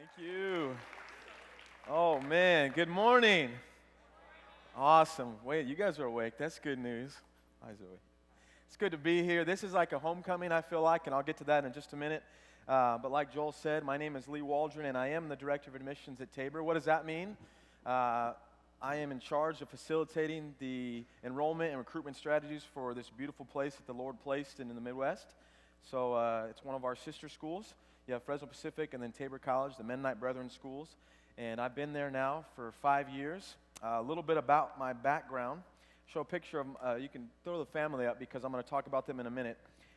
Thank you. Oh, man. Good morning. Awesome. Wait, you guys are awake. That's good news. Eyes awake. It's good to be here. This is like a homecoming, I feel like, and I'll get to that in just a minute. But like Joel said, my name is Waldron, and I am the Director of Admissions at Tabor. What does that mean? I am in charge of facilitating the enrollment and recruitment strategies for this beautiful place that the Lord placed in the Midwest. So it's one of our sister schools. You have Fresno Pacific and then Tabor College, the Mennonite Brethren schools. And I've been there now for 5 years. A little bit about my background. Show a picture of, you can throw the family up because I'm going to talk about them in a minute.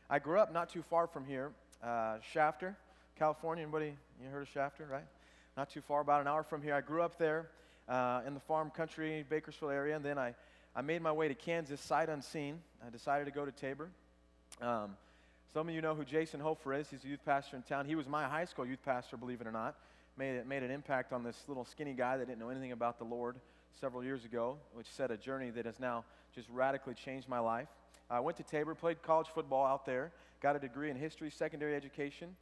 I grew up not too far from here, Shafter, California. Anybody, you heard of Shafter, right? Not too far, about an hour from here. I grew up there in the farm country, Bakersfield area, and then I made my way to Kansas sight unseen. I decided to go to Tabor. Some of you know who Jason Hofer is. He's a youth pastor in town. He was my high school youth pastor, believe it or not. Made an impact on this little skinny guy that didn't know anything about the Lord several years ago, which set a journey that has now just radically changed my life. I went to Tabor, played college football out there, got a degree in history, secondary education,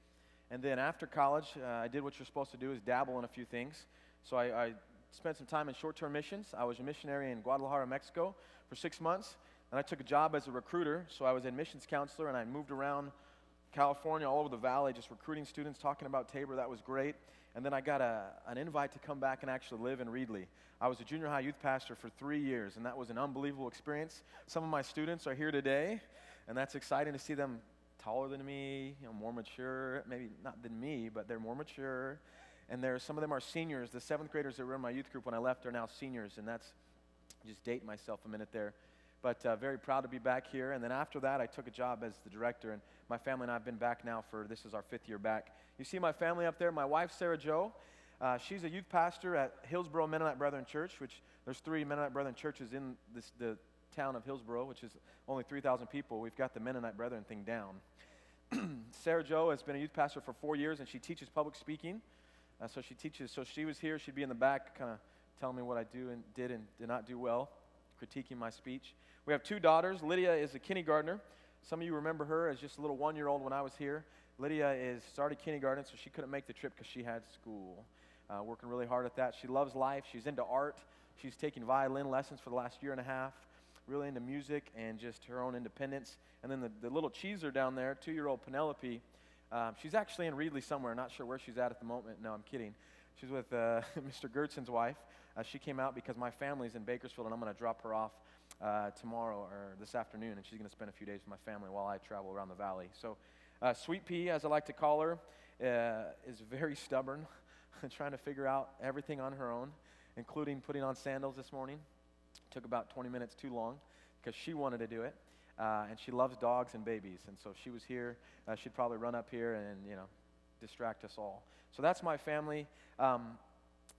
and then after college, I did what you're supposed to do, is dabble in a few things. So I spent some time in short-term missions. I was a missionary in Guadalajara, Mexico for 6 months. And I took a job as a recruiter, so I was an admissions counselor, and I moved around California, all over the valley, just recruiting students, talking about Tabor. That was great. And then I got an invite to come back and actually live in Reedley. I was a junior high youth pastor for 3 years, and that was an unbelievable experience. Some of my students are here today, and that's exciting to see them taller than me, more mature, maybe not than me, but they're more mature. And some of them are seniors. The 7th graders that were in my youth group when I left are now seniors, and that's just dating myself a minute there. But very proud to be back here. And then after that, I took a job as the director, and my family and I have been back now this is our 5th year back. You see my family up there. My wife, Sarah Jo, she's a youth pastor at Hillsboro Mennonite Brethren Church, which there's 3 Mennonite Brethren churches in the town of Hillsboro, which is only 3,000 people. We've got the Mennonite Brethren thing down. Sarah Jo has been a youth pastor for 4 years, and she teaches public speaking. So she was here. She'd be in the back kind of telling me what I did and did not do well, critiquing my speech. We have 2 daughters. Lydia is a kindergartner. Some of you remember her as just a little 1-year-old when I was here. Lydia started kindergarten, so she couldn't make the trip because she had school. Working really hard at that. She loves life. She's into art. She's taking violin lessons for the last 1.5 years. Really into music and just her own independence. And then the little cheeser down there, 2-year-old Penelope, she's actually in Reedley somewhere. Not sure where she's at the moment. No, I'm kidding. She's with Mr. Gertson's wife. She came out because my family's in Bakersfield, and I'm going to drop her off tomorrow or this afternoon, and she's going to spend a few days with my family while I travel around the valley. So Sweet Pea, as I like to call her, is very stubborn, trying to figure out everything on her own, including putting on sandals this morning. Took about 20 minutes too long because she wanted to do it, and she loves dogs and babies, and so if she was here, she'd probably run up here and distract us all. So that's my family.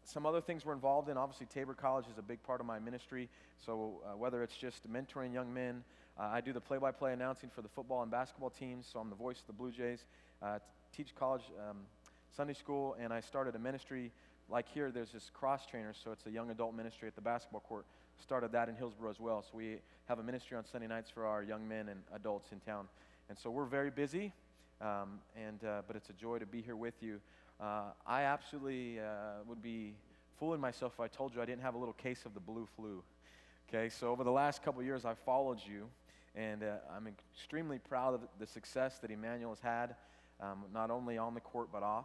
Some other things we're involved in. Obviously, Tabor College is a big part of my ministry. So whether it's just mentoring young men, I do the play-by-play announcing for the football and basketball teams. So I'm the voice of the Blue Jays. Teach college Sunday school, and I started a ministry. Like here, there's this cross trainer, so it's a young adult ministry at the basketball court. Started that in Hillsboro as well. So we have a ministry on Sunday nights for our young men and adults in town. And so we're very busy, but it's a joy to be here with you. I absolutely would be fooling myself if I told you I didn't have a little case of the blue flu. Okay, so over the last couple of years, I've followed you, and I'm extremely proud of the success that Immanuel has had, not only on the court but off.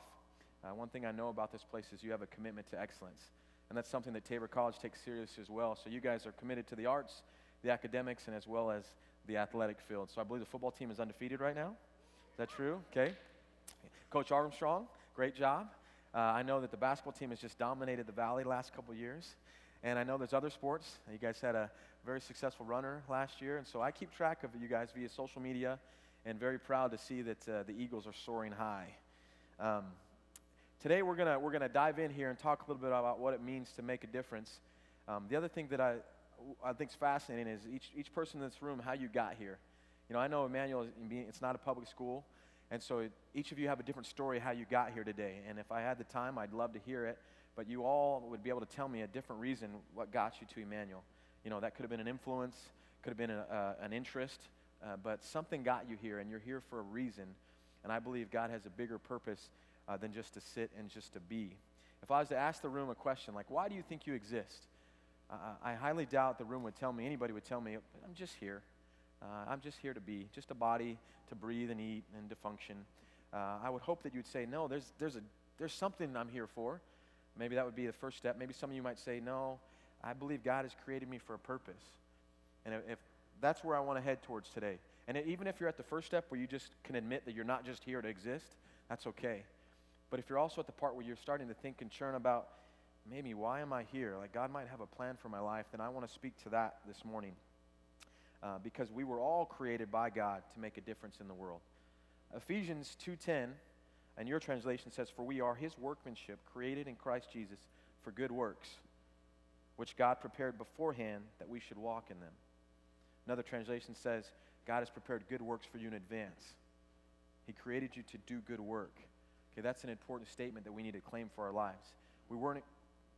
One thing I know about this place is you have a commitment to excellence, and that's something that Tabor College takes serious as well. So you guys are committed to the arts, the academics, and as well as the athletic field. So I believe the football team is undefeated right now. Is that true? Okay. Coach Armstrong, great job. I know that the basketball team has just dominated the Valley the last couple of years. And I know there's other sports. You guys had a very successful runner last year. And so I keep track of you guys via social media and very proud to see that the Eagles are soaring high. Today we're gonna dive in here and talk a little bit about what it means to make a difference. The other thing that I think is fascinating is each person in this room, how you got here. I know Immanuel, it's not a public school. And so each of you have a different story how you got here today. And if I had the time, I'd love to hear it. But you all would be able to tell me a different reason what got you to Immanuel. That could have been an influence, could have been an interest, but something got you here, and you're here for a reason. And I believe God has a bigger purpose than just to sit and just to be. If I was to ask the room a question like, why do you think you exist? I highly doubt the room would tell me, anybody would tell me, I'm just here. I'm just here to be, just a body to breathe and eat and to function. I would hope that you'd say, no, there's something I'm here for. Maybe that would be the first step. Maybe some of you might say, no, I believe God has created me for a purpose. And if that's where I want to head towards today. And even if you're at the first step where you just can admit that you're not just here to exist, that's okay. But if you're also at the part where you're starting to think and churn about, maybe why am I here? Like God might have a plan for my life, then I want to speak to that this morning. Because we were all created by God to make a difference in the world. Ephesians 2:10, and your translation says, for we are his workmanship, created in Christ Jesus for good works, which God prepared beforehand that we should walk in them. Another translation says, God has prepared good works for you in advance. He created you to do good work. Okay, that's an important statement that we need to claim for our lives. We weren't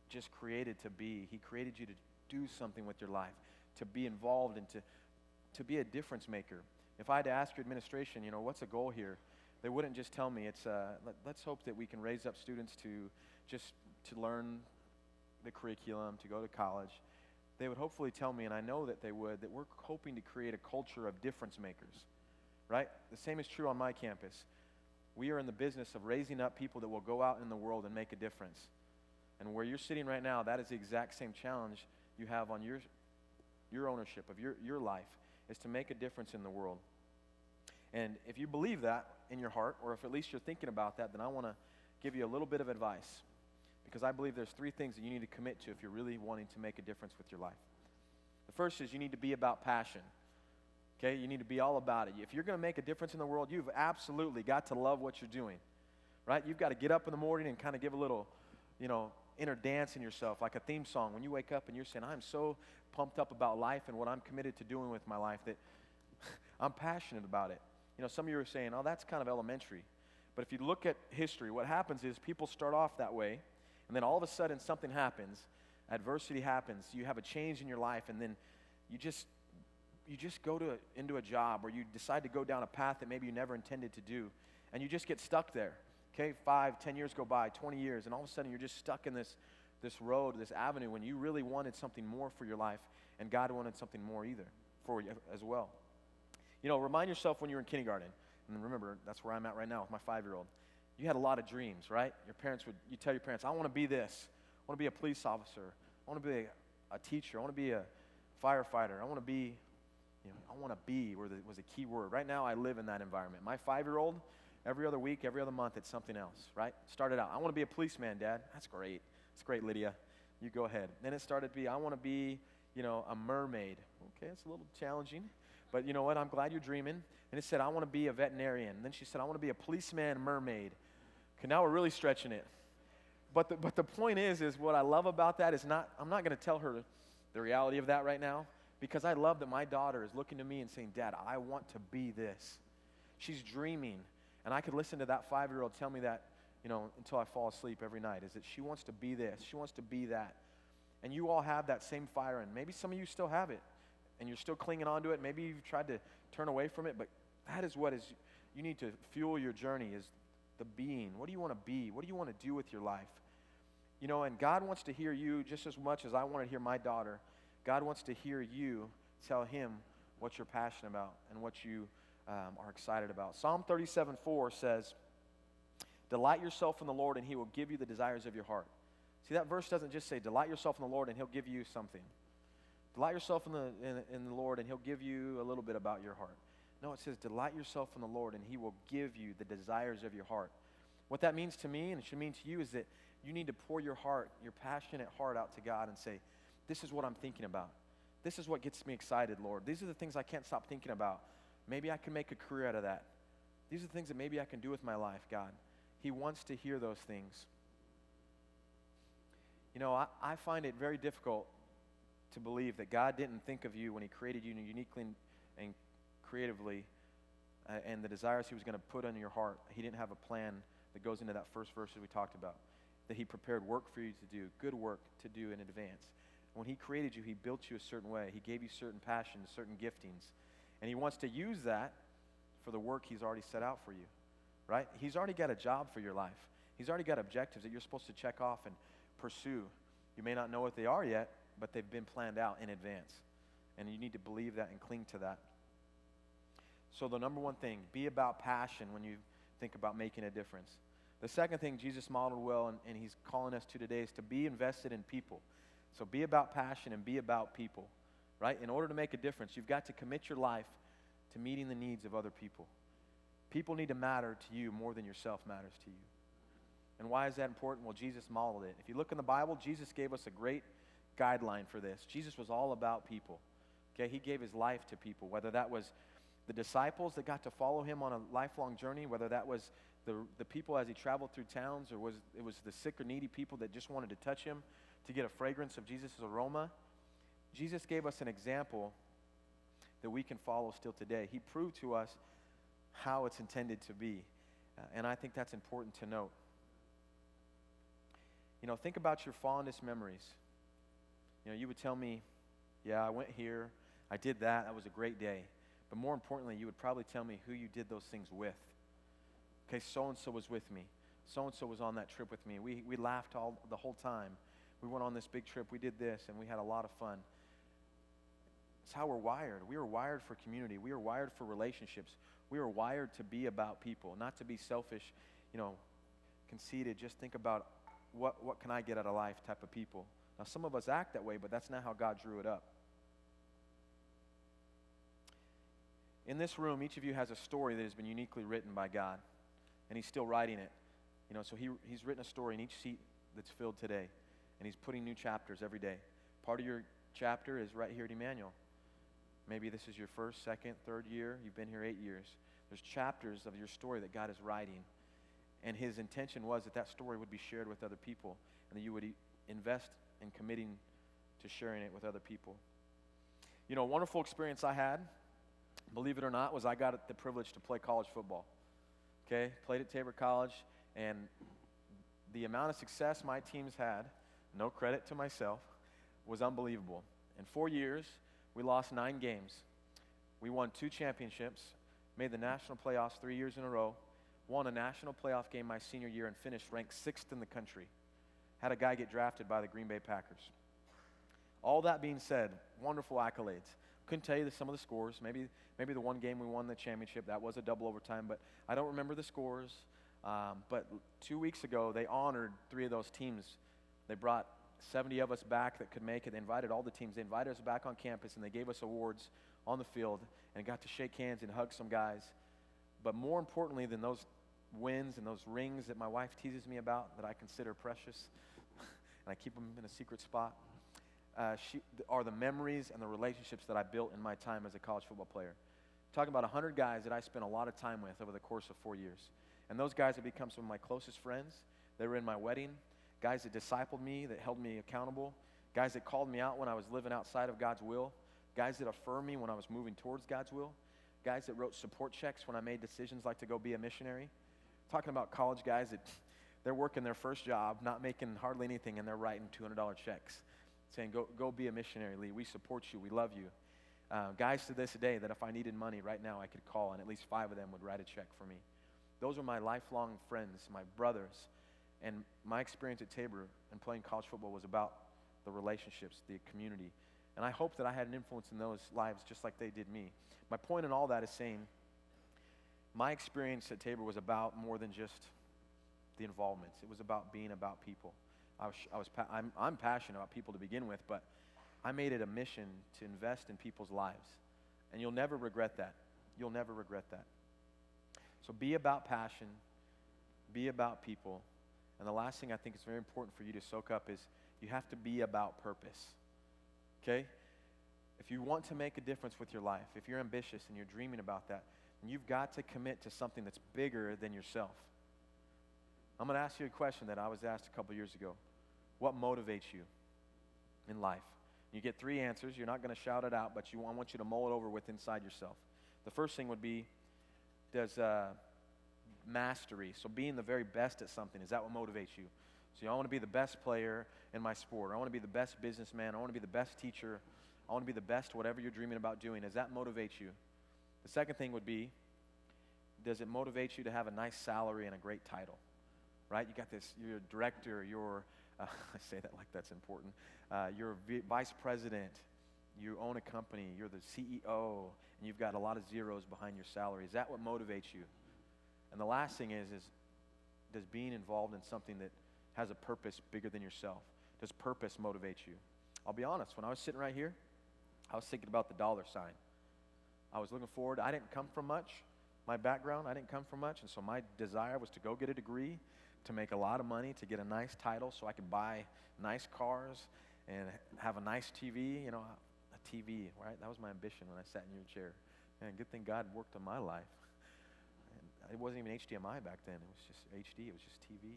just created to be. He created you to do something with your life, to be involved and to be a difference maker. If I had to ask your administration, what's the goal here? They wouldn't just tell me, let's hope that we can raise up students to learn the curriculum, to go to college. They would hopefully tell me, and I know that they would, that we're hoping to create a culture of difference makers, right? The same is true on my campus. We are in the business of raising up people that will go out in the world and make a difference. And where you're sitting right now, that is the exact same challenge you have on your ownership of your life, is to make a difference in the world. And if you believe that in your heart, or if at least you're thinking about that, then I want to give you a little bit of advice. Because I believe there's 3 things that you need to commit to if you're really wanting to make a difference with your life. The first is you need to be about passion. Okay, you need to be all about it. If you're going to make a difference in the world, you've absolutely got to love what you're doing, right? You've got to get up in the morning and kind of give a little, inner dance in yourself, like a theme song. When you wake up and you're saying, I'm so pumped up about life and what I'm committed to doing with my life that I'm passionate about it. Some of you are saying, oh, that's kind of elementary. But if you look at history, what happens is people start off that way, and then all of a sudden something happens, adversity happens, you have a change in your life, and then you just go into a job, or you decide to go down a path that maybe you never intended to do, and you just get stuck there. Okay, 5, 10 years go by, 20 years, and all of a sudden you're just stuck in this road, this avenue, when you really wanted something more for your life, and God wanted something more either for you as well. Remind yourself when you were in kindergarten, and remember, that's where I'm at right now with my 5-year-old. You had a lot of dreams, right? You tell your parents, I want to be this. I want to be a police officer. I want to be a teacher. I want to be a firefighter. I want to be was a key word. Right now, I live in that environment. My 5-year-old, every other week, every other month, it's something else, right? Started out, I want to be a policeman, Dad. That's great. It's great, Lydia. You go ahead. Then it started to be, I want to be, a mermaid. Okay, it's a little challenging. But you know what? I'm glad you're dreaming. And it said, I want to be a veterinarian. And then she said, I want to be a policeman mermaid. Okay, now we're really stretching it. But the point is what I love about that is I'm not going to tell her the reality of that right now, because I love that my daughter is looking to me and saying, Dad, I want to be this. She's dreaming. And I could listen to that 5-year-old tell me that, until I fall asleep every night, is that she wants to be this. She wants to be that. And you all have that same fire, and maybe some of you still have it, and you're still clinging on to it. Maybe you've tried to turn away from it, but that is you need to fuel your journey, is the being. What do you want to be? What do you want to do with your life? And God wants to hear you just as much as I want to hear my daughter. God wants to hear you tell him what you're passionate about and what you are excited about. Psalm 37:4 says, delight yourself in the Lord and he will give you the desires of your heart. See, that verse doesn't just say delight yourself in the Lord and he'll give you something. Delight yourself in the Lord and he'll give you a little bit about your heart. No, it says delight yourself in the Lord and he will give you the desires of your heart. What that means to me, and it should mean to you, is that you need to pour your heart, your passionate heart out to God and say, this is what I'm thinking about. This is what gets me excited, Lord. These are the things I can't stop thinking about. Maybe I can make a career out of that. These are the things that maybe I can do with my life, God. He wants to hear those things. I find it very difficult to believe that God didn't think of you when he created you uniquely and creatively, and the desires he was going to put on your heart. He didn't have a plan that goes into that first verse that we talked about, that he prepared work for you to do, good work to do in advance. When he created you, he built you a certain way. He gave you certain passions, certain giftings, and he wants to use that for the work he's already set out for you, right? He's already got a job for your life. He's already got objectives that you're supposed to check off and pursue. You may not know what they are yet, but they've been planned out in advance. And you need to believe that and cling to that. So the number one thing, be about passion when you think about making a difference. The second thing Jesus modeled well, and he's calling us to today, is to be invested in people. So be about passion and be about people, right? In order to make a difference, you've got to commit your life to meeting the needs of other people. People need to matter to you more than yourself matters to you. And why is that important? Well, Jesus modeled it. If you look in the Bible, Jesus gave us a great guideline for this. Jesus was all about people. Okay, he gave his life to people, whether that was the disciples that got to follow him on a lifelong journey, whether that was the people as he traveled through towns, or it was the sick or needy people that just wanted to touch him to get a fragrance of Jesus' aroma. Jesus gave us an example that we can follow still today. He proved to us how it's intended to be, and I think that's important to note. You know, think about your fondest memories. You know, you would tell me, yeah, I went here, I did that, that was a great day. But more importantly, you would probably tell me who you did those things with. Okay, so-and-so was with me. So-and-so was on that trip with me. We laughed the whole time. We went on this big trip, we did this, and we had a lot of fun. It's how we're wired. We are wired for community. We are wired for relationships. We are wired to be about people, not to be selfish, conceited. Just think about what can I get out of life type of people. Now, some of us act that way, but that's not how God drew it up. In this room, each of you has a story that has been uniquely written by God, and he's still writing it. So he's written a story in each seat that's filled today, and he's putting new chapters every day. Part of your chapter is right here at Immanuel. Maybe this is your first, second, third year. You've been here 8 years. There's chapters of your story that God is writing, and his intention was that story would be shared with other people, and that you would invest in committing to sharing it with other people. A wonderful experience I had, believe it or not, was I got the privilege to play college football. Okay, played at Tabor College, and the amount of success my teams had, no credit to myself, was unbelievable. In 4 years, we lost 9 games. We won 2 championships, made the national playoffs 3 years in a row, won a national playoff game my senior year, and finished ranked 6th in the country. Had a guy get drafted by the Green Bay Packers. All that being said, wonderful accolades. Couldn't tell you some of the scores. Maybe the one game we won the championship, that was a double overtime, but I don't remember the scores. But 2 weeks ago, they honored 3 of those teams. They brought 70 of us back that could make it. They invited all the teams. They invited us back on campus, and they gave us awards on the field and got to shake hands and hug some guys. But more importantly than those wins and those rings that my wife teases me about that I consider precious, and I keep them in a secret spot, are the memories and the relationships that I built in my time as a college football player. Talking about 100 guys that I spent a lot of time with over the course of 4 years. And those guys have become some of my closest friends. They were in my wedding. Guys that discipled me, that held me accountable. Guys that called me out when I was living outside of God's will. Guys that affirmed me when I was moving towards God's will. Guys that wrote support checks when I made decisions like to go be a missionary. Talking about college guys that they're working their first job, not making hardly anything, and they're writing $200 checks, saying, go be a missionary, Lee. We support you. We love you. Guys to this day that if I needed money right now, I could call, and at least 5 of them would write a check for me. Those are my lifelong friends, my brothers. And my experience at Tabor and playing college football was about the relationships, the community. And I hope that I had an influence in those lives just like they did me. My point in all that is saying my experience at Tabor was about more than just the involvements. It was about being about people. I'm passionate about people to begin with, but I made it a mission to invest in people's lives. And you'll never regret that. You'll never regret that. So be about passion. Be about people. And the last thing I think is very important for you to soak up is you have to be about purpose. Okay? If you want to make a difference with your life, if you're ambitious and you're dreaming about that, then you've got to commit to something that's bigger than yourself. I'm going to ask you a question that I was asked a couple years ago. What motivates you in life? You get 3 answers. You're not going to shout it out, but I want you to mull it over with inside yourself. The first thing would be, does mastery, so being the very best at something, is that what motivates you? So I want to be the best player in my sport. I want to be the best businessman. I want to be the best teacher. I want to be the best whatever you're dreaming about doing. Does that motivate you? The second thing would be, does it motivate you to have a nice salary and a great title? right? You got this, you're a director, I say that like that's important. You're a vice president, you own a company, you're the CEO, and you've got a lot of zeros behind your salary. Is that what motivates you? And the last thing is does being involved in something that has a purpose bigger than yourself, does purpose motivate you? I'll be honest, when I was sitting right here, I was thinking about the dollar sign. I was looking forward. I didn't come from much. My background, I didn't come from much, and so my desire was to go get a degree, to make a lot of money, to get a nice title so I could buy nice cars and have a nice TV, a TV, right? That was my ambition when I sat in your chair. And good thing God worked on my life. And it wasn't even HDMI back then. It was just HD. It was just TV.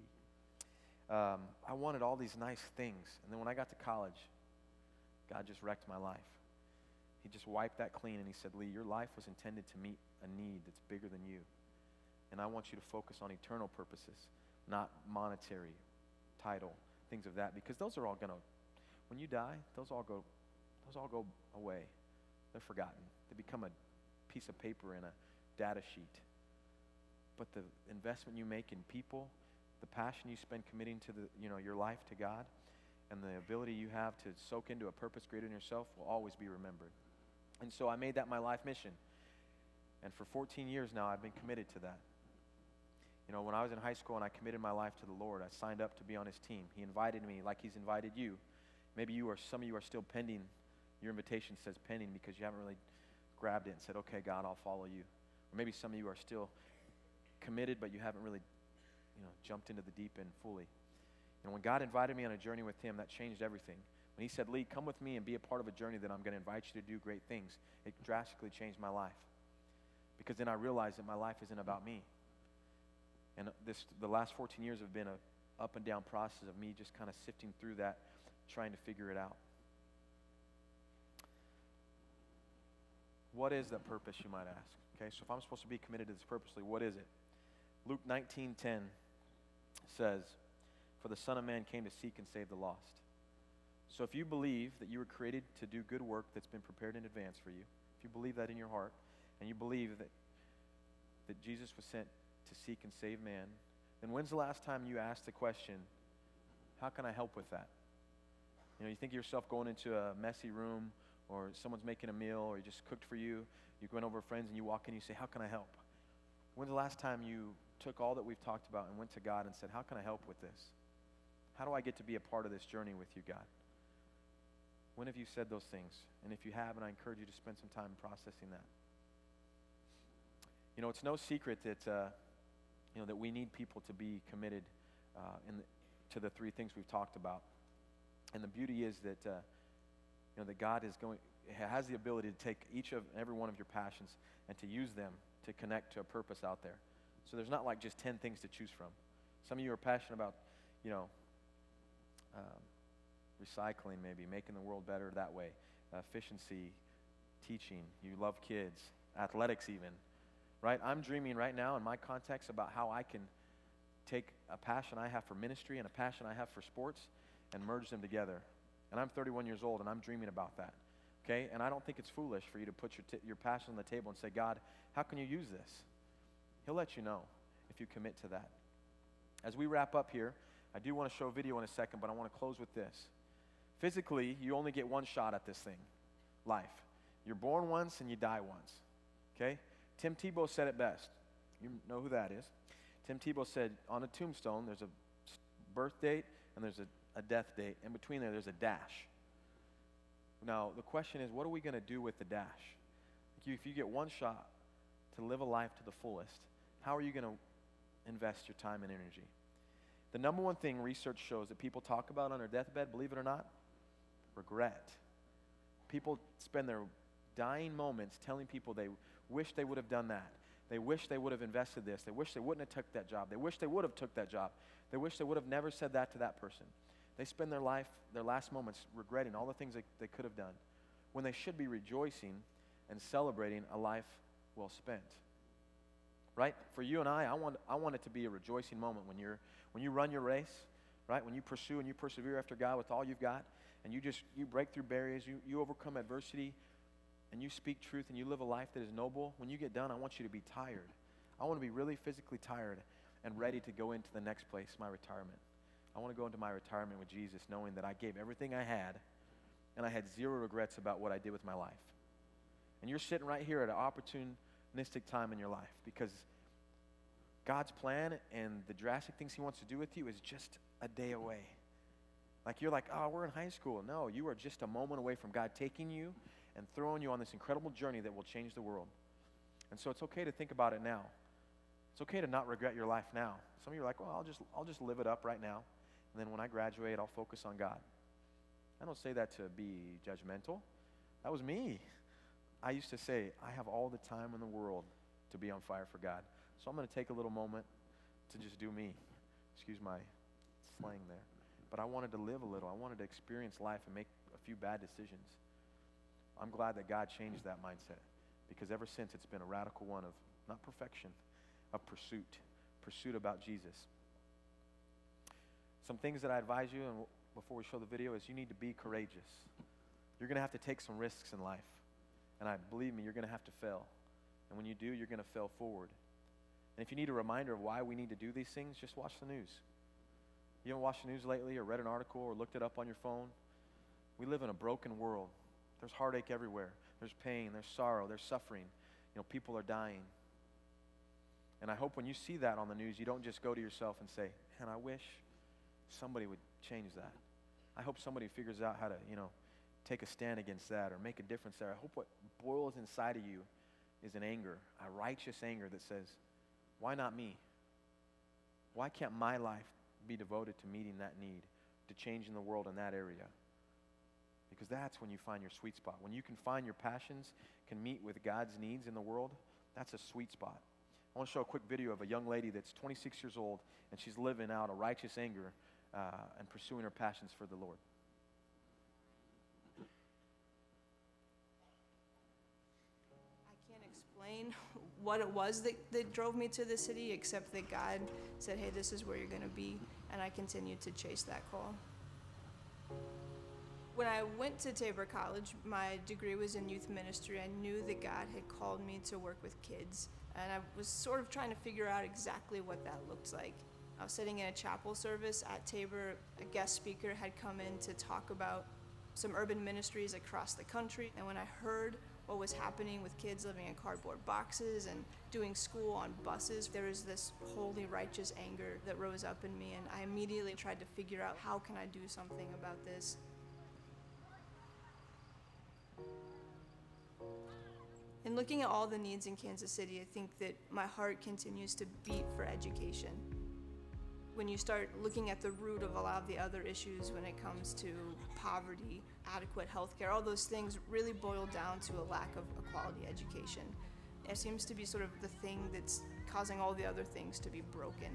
I wanted all these nice things. And then when I got to college, God just wrecked my life. He just wiped that clean, and he said, Lee, your life was intended to meet a need that's bigger than you. And I want you to focus on eternal purposes, not monetary, title, things of that, because those are all going to, when you die, those all go away. They're forgotten. They become a piece of paper in a data sheet. But the investment you make in people, the passion you spend committing to your life to God, and the ability you have to soak into a purpose greater than yourself will always be remembered. And so I made that my life mission. And for 14 years now, I've been committed to that. When I was in high school and I committed my life to the Lord, I signed up to be on his team. He invited me like he's invited you. Maybe some of you are still pending. Your invitation says pending because you haven't really grabbed it and said, okay, God, I'll follow you. Or maybe some of you are still committed, but you haven't really jumped into the deep end fully. And when God invited me on a journey with him, that changed everything. When he said, Lee, come with me and be a part of a journey that I'm going to invite you to do great things, it drastically changed my life. Because then I realized that my life isn't about me. And the last 14 years have been an up and down process of me just kind of sifting through that, trying to figure it out. What is that purpose, you might ask? Okay, so if I'm supposed to be committed to this purposely, what is it? Luke 19:10 says, for the Son of Man came to seek and save the lost. So if you believe that you were created to do good work that's been prepared in advance for you, if you believe that in your heart, and you believe that Jesus was sent to seek and save man, then when's the last time you asked the question, how can I help with that? You think of yourself going into a messy room, or someone's making a meal, or you just cooked for you, you went over friends and you walk in and you say, how can I help? When's the last time you took all that we've talked about and went to God and said, how can I help with this? How do I get to be a part of this journey with you, God? When have you said those things? And if you have, and I encourage you to spend some time processing that. It's no secret that that we need people to be committed to the three things we've talked about. And the beauty is that that God has the ability to take each of every one of your passions and to use them to connect to a purpose out there. So there's not like just 10 things to choose from. Some of you are passionate about recycling, maybe making the world better that way, efficiency, teaching. You love kids, athletics even. Right? I'm dreaming right now in my context about how I can take a passion I have for ministry and a passion I have for sports and merge them together. And I'm 31 years old and I'm dreaming about that. Okay? And I don't think it's foolish for you to put your passion on the table and say, God, how can you use this? He'll let you know if you commit to that. As we wrap up here, I do want to show a video in a second, but I want to close with this. Physically, you only get one shot at this thing, life. You're born once and you die once. Okay? Tim Tebow said it best. You know who that is. Tim Tebow said, on a tombstone, there's a birth date and there's a death date. In between there's a dash. Now, the question is, what are we going to do with the dash? If you get one shot to live a life to the fullest, how are you going to invest your time and energy? The number one thing research shows that people talk about on their deathbed, believe it or not, regret. People spend their dying moments telling people they wish they would have done that. They wish they would have invested this. They wish they wouldn't have took that job. They wish they would have took that job. They wish they would have never said that to that person. They spend their life, their last moments, regretting all the things they could have done when they should be rejoicing and celebrating a life well spent. Right? For you and I want it to be a rejoicing moment when you run your race, right? When you pursue and you persevere after God with all you've got, and you break through barriers, you overcome adversity, and you speak truth and you live a life that is noble. When you get done, I want you to be tired. I want to be really physically tired and ready to go into the next place, my retirement. I want to go into my retirement with Jesus knowing that I gave everything I had and I had zero regrets about what I did with my life. And you're sitting right here at an opportunistic time in your life because God's plan and the drastic things he wants to do with you is just a day away. Like you're like, oh, we're in high school. No, you are just a moment away from God taking you and throwing you on this incredible journey that will change the world. And so it's okay to think about it now. It's okay to not regret your life now. Some of you are like, well, I'll just live it up right now. And then when I graduate, I'll focus on God. I don't say that to be judgmental. That was me. I used to say, I have all the time in the world to be on fire for God. So I'm going to take a little moment to just do me. Excuse my slang there. But I wanted to live a little. I wanted to experience life and make a few bad decisions. I'm glad that God changed that mindset because ever since it's been a radical one of, not perfection, of pursuit about Jesus. Some things that I advise you, and before we show the video, is you need to be courageous. You're going to have to take some risks in life. And believe me, you're going to have to fail. And when you do, you're going to fail forward. And if you need a reminder of why we need to do these things, just watch the news. You haven't watched the news lately or read an article or looked it up on your phone? We live in a broken world. There's heartache everywhere. There's pain, there's sorrow, there's suffering. People are dying. And I hope when you see that on the news, you don't just go to yourself and say, man, I wish somebody would change that. I hope somebody figures out how to, take a stand against that or make a difference there. I hope what boils inside of you is an anger, a righteous anger that says, why not me? Why can't my life be devoted to meeting that need, to changing the world in that area? Because that's when you find your sweet spot. When you can find your passions, can meet with God's needs in the world, that's a sweet spot. I want to show a quick video of a young lady that's 26 years old, and she's living out a righteous anger and pursuing her passions for the Lord. I can't explain what it was that drove me to the city, except that God said, hey, this is where you're going to be, and I continued to chase that call. When I went to Tabor College, my degree was in youth ministry. I knew that God had called me to work with kids, and I was sort of trying to figure out exactly what that looked like. I was sitting in a chapel service at Tabor. A guest speaker had come in to talk about some urban ministries across the country, and when I heard what was happening with kids living in cardboard boxes and doing school on buses, there was this holy, righteous anger that rose up in me, and I immediately tried to figure out, how can I do something about this? In looking at all the needs in Kansas City, I think that my heart continues to beat for education. When you start looking at the root of a lot of the other issues when it comes to poverty, adequate health care, all those things really boil down to a lack of a quality education. It seems to be sort of the thing that's causing all the other things to be broken.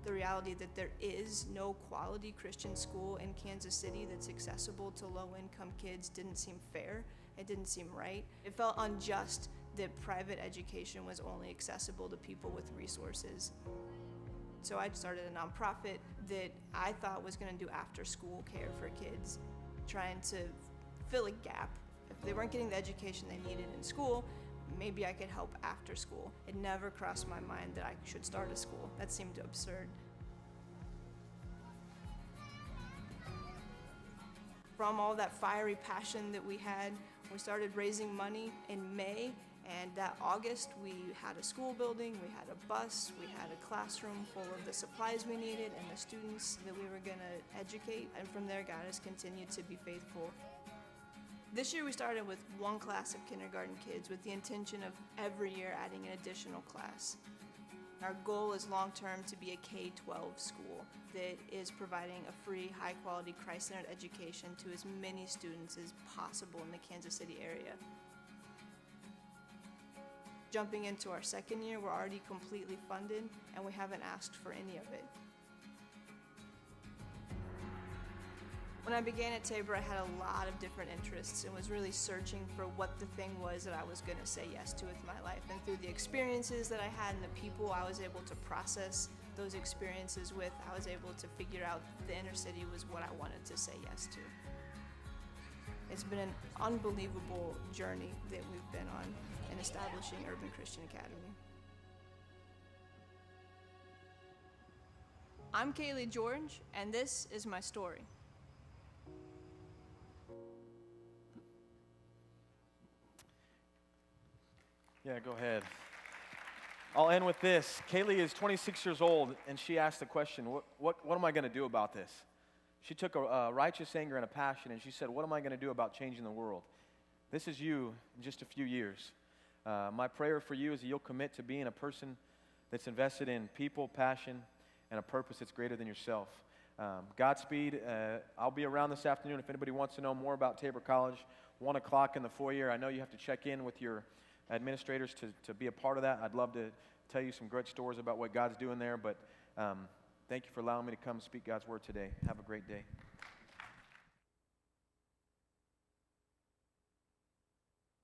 The reality that there is no quality Christian school in Kansas City that's accessible to low-income kids didn't seem fair. It didn't seem right. It felt unjust that private education was only accessible to people with resources. So I started a nonprofit that I thought was going to do after-school care for kids, trying to fill a gap. If they weren't getting the education they needed in school, maybe I could help after school. It never crossed my mind that I should start a school. That seemed absurd. From all that fiery passion that we had, we started raising money in May, and that August we had a school building, we had a bus, we had a classroom full of the supplies we needed and the students that we were going to educate, and from there God has continued to be faithful. This year we started with one class of kindergarten kids with the intention of every year adding an additional class. Our goal is long-term to be a K-12 school that is providing a free, high-quality, Christ-centered education to as many students as possible in the Kansas City area. Jumping into our second year, we're already completely funded, and we haven't asked for any of it. When I began at Tabor, I had a lot of different interests and was really searching for what the thing was that I was going to say yes to with my life. And through the experiences that I had and the people I was able to process those experiences with, I was able to figure out the inner city was what I wanted to say yes to. It's been an unbelievable journey that we've been on in establishing Urban Christian Academy. I'm Kaylee George, and this is my story. Yeah, go ahead. I'll end with this. Kaylee is 26 years old, and she asked the question, what am I going to do about this? She took a righteous anger and a passion, and she said, what am I going to do about changing the world? This is you in just a few years. My prayer for you is that you'll commit to being a person that's invested in people, passion, and a purpose that's greater than yourself. Godspeed. I'll be around this afternoon if anybody wants to know more about Tabor College. 1 o'clock in the foyer. I know you have to check in with your administrators to be a part of that. I'd love to tell you some great stories about what God's doing there, but thank you for allowing me to come speak God's word today. Have a great day.